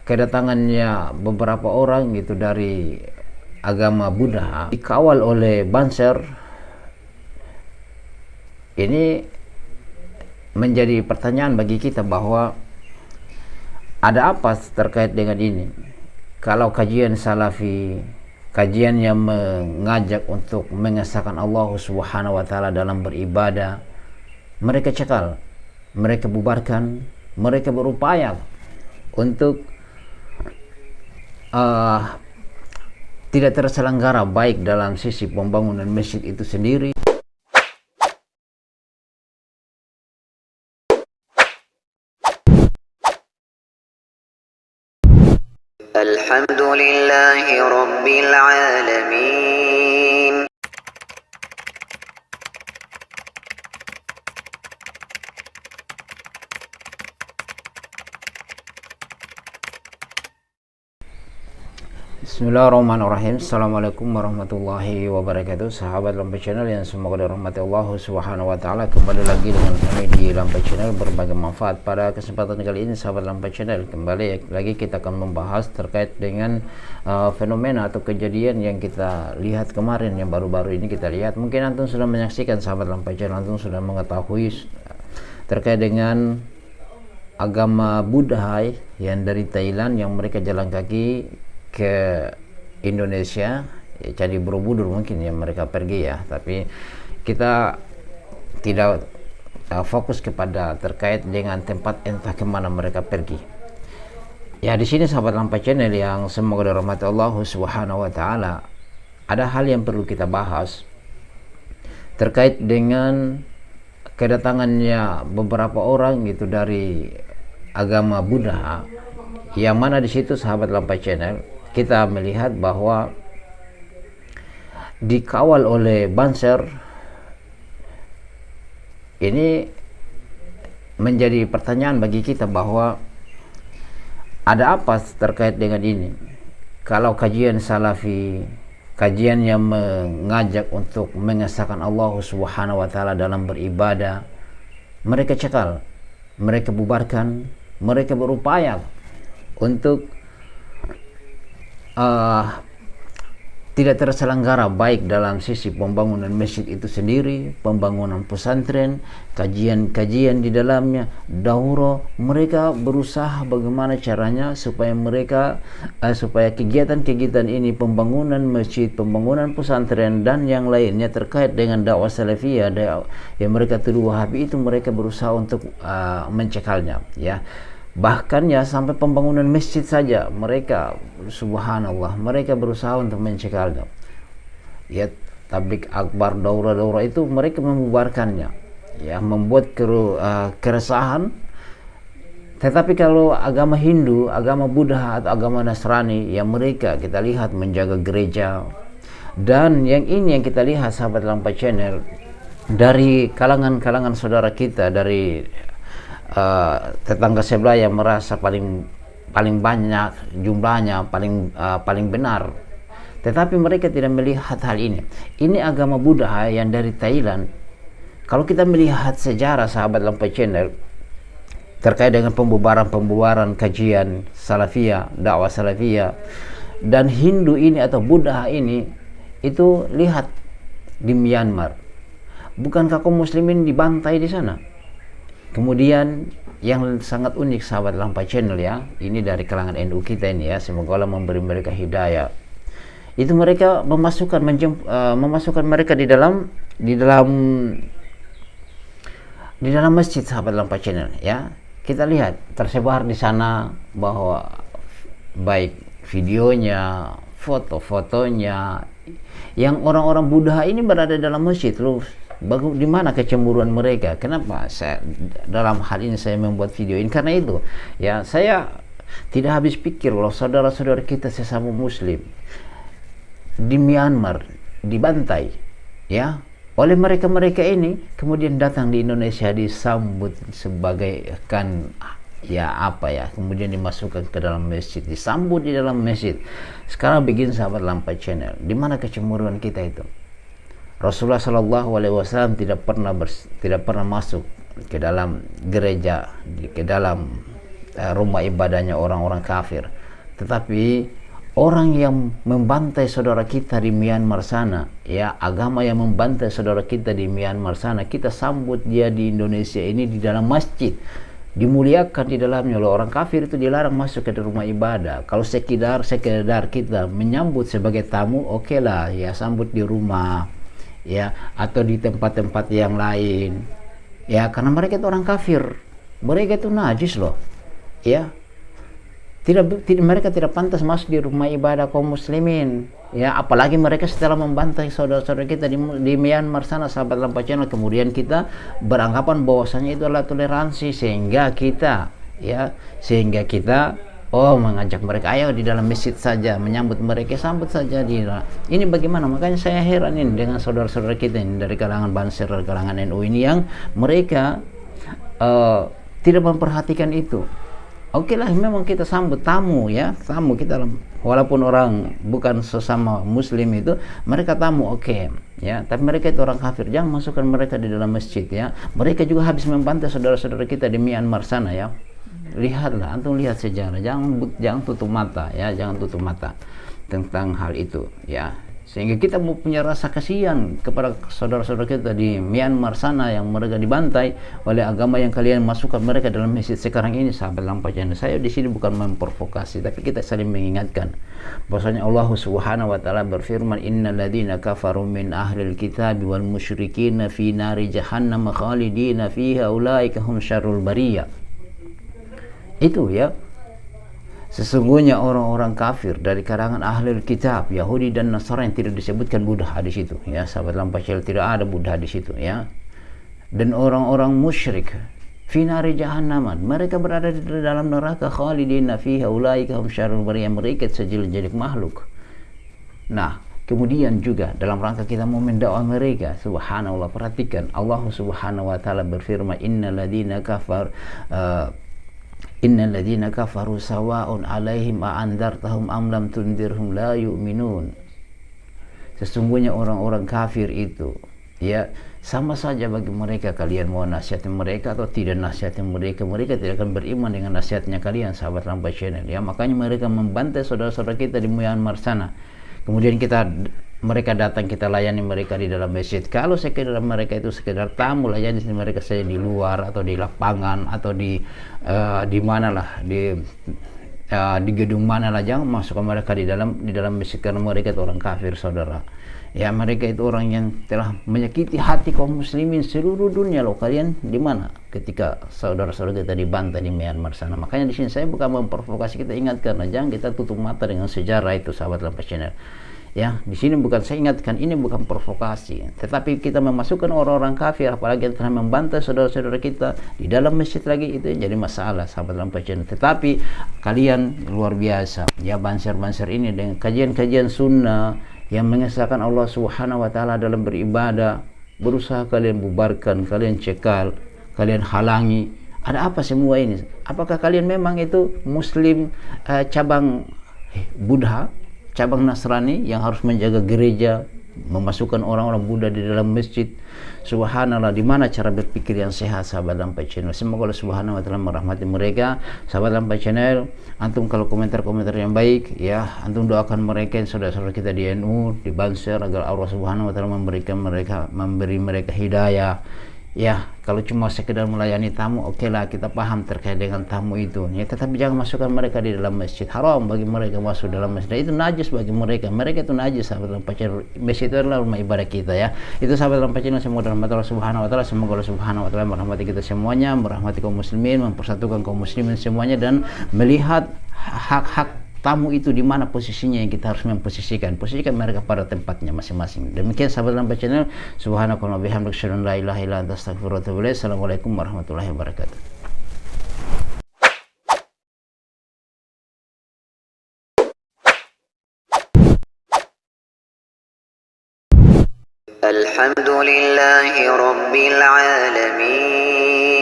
kedatangannya beberapa orang gitu dari agama Buddha dikawal oleh Banser. Ini menjadi pertanyaan bagi kita bahwa ada apa terkait dengan ini. Kalau kajian salafi, kajian yang mengajak untuk mengesahkan Allah Subhanahu wa taala dalam beribadah, mereka cekal, mereka bubarkan, mereka berupaya untuk tidak terselenggara baik dalam sisi pembangunan masjid itu sendiri. Alhamdulillahi Rabbil Alamin. Bismillahirrahmanirrahim. Assalamualaikum warahmatullahi wabarakatuh. Sahabat Lampai Channel yang semoga dirahmati Allah Subhanahu wa taala, kembali lagi dengan kami di Lampai Channel, berbagai manfaat. Pada kesempatan kali ini sahabat Lampai Channel, kembali lagi kita akan membahas terkait dengan fenomena atau kejadian yang kita lihat kemarin, yang baru-baru ini kita lihat. Mungkin antum sudah menyaksikan sahabat Lampai Channel, antum sudah mengetahui terkait dengan agama Buddha yang dari Thailand, yang mereka jalan kaki ke Indonesia, Candi Borobudur mungkin yang mereka pergi ya, tapi kita tidak fokus kepada terkait dengan tempat entah kemana mereka pergi. Ya, di sini sahabat Lampai Channel yang semoga dirahmati Allah Subhanahu wa taala, ada hal yang perlu kita bahas terkait dengan kedatangannya beberapa orang gitu dari agama Buddha, yang mana di situ sahabat Lampai Channel kita melihat bahwa dikawal oleh Banser. Ini menjadi pertanyaan bagi kita bahwa ada apa terkait dengan ini. Kalau kajian salafi, kajian yang mengajak untuk mengesahkan Allah Subhanahu wa taala dalam beribadah, mereka cekal, mereka bubarkan, mereka berupaya untuk tidak terselenggara baik dalam sisi pembangunan masjid itu sendiri, pembangunan pesantren, kajian-kajian di dalamnya, daurah. Mereka berusaha bagaimana caranya supaya supaya kegiatan-kegiatan ini, pembangunan masjid, pembangunan pesantren dan yang lainnya terkait dengan dakwah salafiyah yang mereka tuduh Wahabi itu, mereka berusaha untuk mencekalnya ya. Bahkan ya sampai pembangunan masjid saja mereka, subhanallah, mereka berusaha untuk mencekalnya ya. Tablik akbar, daurah-daurah itu mereka membubarkannya ya, membuat keresahan. Tetapi kalau agama Hindu, agama Buddha atau agama Nasrani, yang mereka kita lihat menjaga gereja. Dan yang ini yang kita lihat sahabat Lampai Channel, dari kalangan saudara kita dari tetangga sebelah yang merasa paling banyak jumlahnya, paling benar, tetapi mereka tidak melihat hal ini. Ini agama Buddha yang dari Thailand. Kalau kita melihat sejarah sahabat Lampai Channel terkait dengan pembubaran kajian salafiyah, dakwah salafiyah dan Hindu ini atau Buddha ini, itu lihat di Myanmar, bukankah kaum muslimin dibantai di sana? Kemudian yang sangat unik sahabat Lampai Channel ya, ini dari kalangan NU kita ini ya, semoga Allah memberi mereka hidayah. Itu mereka memasukkan mereka di dalam masjid sahabat Lampai Channel ya. Kita lihat tersebar di sana bahwa baik videonya, foto-fotonya, yang orang-orang Buddha ini berada dalam masjid. Loh, di mana kecemburuan mereka? Kenapa dalam hal ini saya membuat video ini? Karena itu ya, saya tidak habis pikir loh, saudara-saudara kita sesama muslim di Myanmar dibantai ya oleh mereka ini, kemudian datang di Indonesia disambut sebagai kemudian dimasukkan ke dalam masjid, disambut di dalam masjid. Sekarang bikin sahabat Lampai Channel, di mana kecemburuan kita itu? Rasulullah Shallallahu Alaihi Wasallam tidak pernah masuk ke dalam gereja, ke dalam rumah ibadahnya orang-orang kafir. Tetapi orang yang membantai saudara kita di Myanmar sana, ya, agama yang membantai saudara kita di Myanmar sana, kita sambut dia di Indonesia ini di dalam masjid, dimuliakan di dalamnya. Loh, orang kafir itu dilarang masuk ke rumah ibadah. Kalau sekedar kita menyambut sebagai tamu, oke lah, ya, sambut di rumah, ya, atau di tempat-tempat yang lain, ya, karena mereka itu orang kafir, mereka itu najis loh, ya. Tidak, mereka tidak pantas masuk di rumah ibadah kaum muslimin, ya, apalagi mereka setelah membantai saudara-saudara kita di Myanmar sana, sahabat Lampa Channel, kemudian kita beranggapan bahwasanya itu adalah toleransi, sehingga kita mengajak mereka, ayo di dalam masjid saja, menyambut mereka, sambut saja ini bagaimana. Makanya saya heran ini dengan saudara-saudara kita ini dari kalangan Banser, dari kalangan NU ini, yang mereka tidak memperhatikan itu. Oke lah, memang kita sambut tamu, ya, tamu kita, walaupun orang bukan sesama muslim itu, mereka tamu, oke, ya, tapi mereka itu orang kafir, jangan masukkan mereka di dalam masjid, ya. Mereka juga habis membantai saudara-saudara kita di Myanmar sana, ya. Lihatlah, antum lihat sejarah, jangan tutup mata, ya, jangan tutup mata tentang hal itu, ya. Sehingga kita mau punya rasa kasihan kepada saudara-saudara kita di Myanmar sana yang mereka dibantai oleh agama yang kalian masukkan mereka dalam masjid sekarang ini. Sahabat Lampa Channel, saya di sini bukan memprovokasi, tapi kita saling mengingatkan bahwasanya Allah Subhanahu wa taala berfirman, innal ladzina kafaru min ahlil kitabi wal musyrikin fi nari jahannam khalidina fiha ulaika hum syarrul bariyah. Itu, ya, sesungguhnya orang-orang kafir dari kalangan ahlul kitab, Yahudi dan Nasrani, yang tidak disebutkan Buddha di situ, ya, sahabat Lampa Channel, tidak ada Buddha di situ, ya. Dan orang-orang musyrik fi nari jahannam, mereka berada di dalam neraka, khalidina fiha ulaika hum syarrul bariyah, mereka sejelek-jelek makhluk. Nah, kemudian juga dalam rangka kita mau mendakwah mereka, subhanallah, perhatikan Allah Subhanahu wa taala berfirman, innal ladzina kafaru sawa'un 'alaihim a'andzartahum am lam tundirhum la yu'minun. Sesungguhnya orang-orang kafir itu, ya, sama saja bagi mereka, kalian mau nasihatin mereka atau tidak nasihatin mereka, mereka tidak akan beriman dengan nasihatnya kalian, sahabat Lampa Channel, ya. Makanya mereka membantai saudara-saudara kita di Myanmar sana. Kemudian mereka datang, kita layani mereka di dalam masjid. Kalau sekedar mereka itu sekedar tamu, layani mereka saja di luar atau di lapangan atau di mana lah, di gedung mana lah, jangan masukkan mereka di dalam masjid, karena mereka itu orang kafir, saudara. Ya, mereka itu orang yang telah menyakiti hati kaum muslimin seluruh dunia. Loh, kalian di mana ketika saudara-saudara kita dibantai di Myanmar sana? Makanya di sini saya bukan memprovokasi, kita ingatkan, jangan kita tutup mata dengan sejarah itu, sahabat Lampa Channel. Ya, di sini bukan saya ingatkan, ini bukan provokasi, tetapi kita memasukkan orang-orang kafir, apalagi yang telah membantai saudara-saudara kita di dalam masjid lagi, itu yang jadi masalah, sahabat Lampa Channel. Tetapi kalian luar biasa, ya, banser-banser ini dengan kajian-kajian sunnah yang mengesahkan Allah Subhanahu wa taala dalam beribadah, berusaha kalian bubarkan, kalian cekal, kalian halangi. Ada apa semua ini? Apakah kalian memang itu muslim cabang Buddha, cabang Nasrani yang harus menjaga gereja, memasukkan orang-orang Buddha di dalam masjid? Subhanallah, di mana cara berpikir yang sehat, sahabat Lampa Channel? Semoga Allah Subhanahu wa taala merahmati mereka. Sahabat Lampa Channel, antum kalau komentar-komentar yang baik, ya, antum doakan mereka, saudara-saudara kita di NU, di Banser, agar Allah Subhanahu wa taala memberi mereka hidayah. Ya, kalau cuma sekedar melayani tamu, oke lah, kita paham terkait dengan tamu itu, ya, tetapi jangan masukkan mereka di dalam masjid. Haram bagi mereka masuk dalam masjid, itu najis bagi mereka itu najis, sahabat Lampa Channel. Masjid itu adalah rumah ibadah kita, ya. Itu sahabat Lampa Channel, semoga rahmat Allah Subhanahu wa taala, semoga Allah Subhanahu wa taala merahmati kita semuanya, merahmati kaum muslimin, mempersatukan kaum muslimin semuanya, dan melihat hak-hak tamu itu di mana posisinya yang kita harus posisikan mereka pada tempatnya masing-masing. Demikian sahabat Lampa Channel, subhanakallahumma wa bihamdika asyhadu an la ilaha illa anta astaghfiruka wa atubu ilaik. Assalamualaikum warahmatullahi wabarakatuh. Alhamdulillahi rabbil alamin.